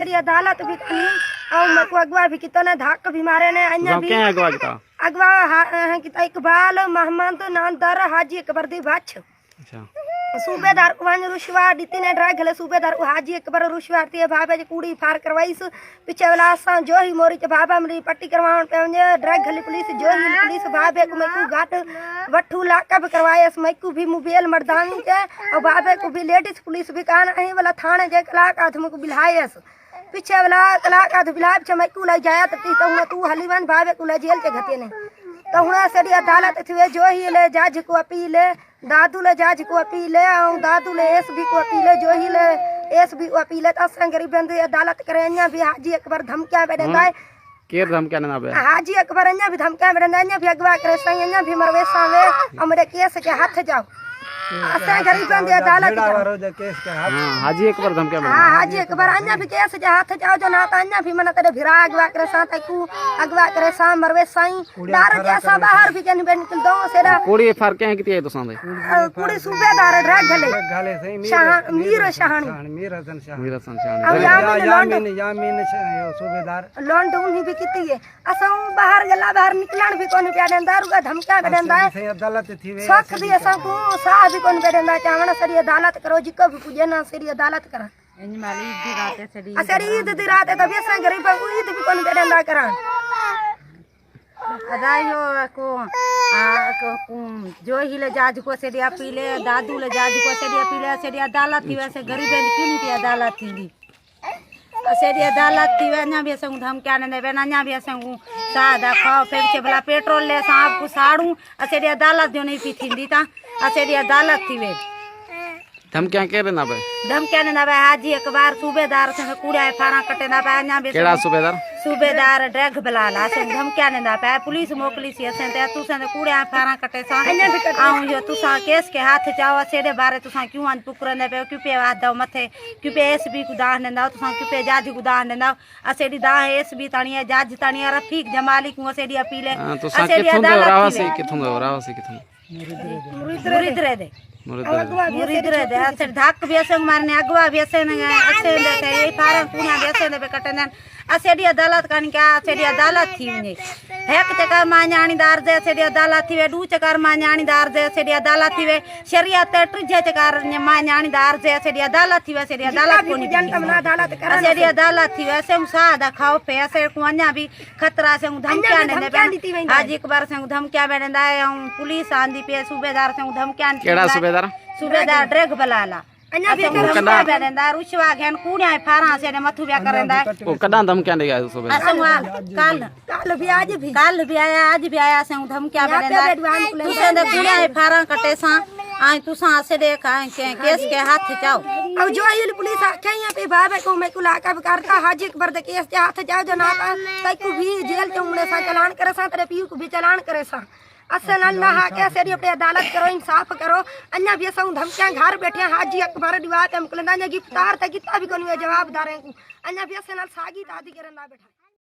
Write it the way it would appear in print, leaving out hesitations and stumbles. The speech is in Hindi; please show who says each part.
Speaker 1: सरी अदालत भी कनी और मेरे को अगवा भी कितने धक्क भी मारे ने अन्य भी अगवा है कि इकबाल मोहम्मद नानदर हाजी अकबर दी बच
Speaker 2: अच्छा
Speaker 1: सूबेदार को वन रुशवा दिती ने ड्रैग गले सूबेदार को हाजी अकबर रुशवा आती भाभे कूड़ी फार करवाईस पीछे वाला सा जो ही मोरी के भाभा मेरी पट्टी करवाउन पे ड्रैग गली पुलिस जो ही पुलिस भाभे को मैकू घाट वठू लाका भी करवाए मैकू भी मुबेल मर्दानी के और भाभे को भी लेडीज पुलिस भी कान अही वाला थाने जे कलाक आदमी को बिलायस पीछे वाला कलाक आदमी बिलाय पीछे मैकू ले जाया तो तू हलीवन भाभे को ले जेल के घते ने तो हुना सरी अदालत थी जो ही ले जज को अपील दादू ले जज को अपील और दादू ले एसबी को अपील जो ही ले एसबी को अपील तो गरीब बंदे अदालत करे अन्या भी हाजी अकबर धमकिया बेंदा है
Speaker 2: केर धमकिया ना बे
Speaker 1: हाजी अकबर अन्या भी धमकिया बेंदा अन्या भी अगवा करे सही अन्या भी मरवेसा वे हमरे केस के हाथ जाओ असा गरीब बंदे अदालत
Speaker 2: केस के हाथ हाजी अकबर धमकिया
Speaker 1: हां हाजी अकबर अन्या भी केस के हाथ जाओ जो ना अन्या भी मन तेरे भिरा अगवा करे सा तकू अगवा करे सा मरवे साई दार जैसा बाहर भी जन बेन दो सेरा
Speaker 2: कोड़ी फर्क है किती है तो सांदे
Speaker 1: कुड़ी सूबेदार ड्रैग गले
Speaker 2: सही
Speaker 1: शाह मीर शाहनी
Speaker 2: मीर हसन शाहनी यामीन सूबेदार
Speaker 1: लोन दून भी किती है असा बाहर गला बाहर निकलन भी कोन प्या देंदा रुगा धमका देंदा
Speaker 2: सही अदालत थी वे
Speaker 1: सख भी असा को साह भी कोन देंदा चावना सरी अदालत करो जिको भी पूजे ना सरी अदालत करा
Speaker 3: इन माली दी रात सड़ी
Speaker 1: असरी ईद दी रात तब असा गरीब को ईद भी कोन देंदा करा
Speaker 3: अदायो को जो ही ले जाज को सेडी अपीले दादू ले जाज को सेडी अपीले सेडी अदालत थी वैसे गरीब की नहीं थी अदालत थी सेडी अदालत थी वना भी असंग धमकिया ने वेना भी असंग सादा खाओ फिर से भला पेट्रोल ले सांप को साड़ू सेडी अदालत जो नहीं पी थी ता सेडी अदालत थी वे
Speaker 2: धमकिया केरे ना बे
Speaker 3: धमकिया ने ना बे हाजी अकबर सूबेदार से कूड़ा फारा कटे ना बे न्या भी
Speaker 2: केड़ा सूबेदार
Speaker 3: सूबेदार ड्रैग बलाला से धमकिया ने ना पे पुलिस मोकली सी से ते तू से कूड़ा फारा कटे सा आऊं जो तू सा केस के हाथ जावा सेडे बारे तू सा क्यों अन पुकर ने पे क्यों पे वाद दो मथे क्यों पे एसबी को दाह ने ना तू सा क्यों पे जज को दाह ने ना असेडी दाह एसबी ताणी जज ताणी रफीक जमाली को असेडी अपीले
Speaker 2: असेडी अदालत किथुं रावसी किथुं
Speaker 3: मुरीद रे दे मुरीद रे दे असे धक भी असे मारने अगवा भी असे देते ये फारा पुना भी असे ने कटन असेडी अदालत कानी क्या असेडी अदालत थी ने एक चकर मान्याणीदार दे असेडी अदालत थी वे दू चकर मान्याणीदार दे असेडी अदालत थी वे शरीयत ट्रिजे चकर मान्याणीदार दे असेडी अदालत थी वे असेडी अदालत कोनी
Speaker 1: जनता अदालत करा
Speaker 3: असेडी अदालत थी वे असे सादा खाओ पे असे को अन्या भी खतरा से धमकिया ने हाजी अकबर से धमकिया बेंदा पुलिस आंदी पे सूबेदार से धमकिया
Speaker 2: केड़ा
Speaker 3: सूबेदार ड्रैग बलाला अन्या भी धमकिया बेंदा रुशवा घेन कूड़ा फारा से ने मथु ब्या करंदा
Speaker 2: ओ कदा धमकिया दे गया सूबेदार
Speaker 1: कल भी आज भी आया से
Speaker 3: धमकिया बेंदा तू से ने कूड़ा फारा कटे सा आई तू सा से देख केस के हाथ जाओ
Speaker 1: अब जो ही पुलिस आखे यहाँ पे भावे को मैं कुला का करता हाजी अकबर दे केस के हाथ जाओ जो ना तई को भी जेल के उमड़े सा चलान करे सा तेरे पीयू को भी चलान करे सा असल अल्लाह के सेरी अपने अदालत करो इंसाफ करो अन्या भी सब धमकियां घर बैठे हाजी अकबर दिवात हम कुलंदा गिरफ्तार तक कितना भी कोनी जवाबदार है अन्या भी असल सागी दादी करना बैठा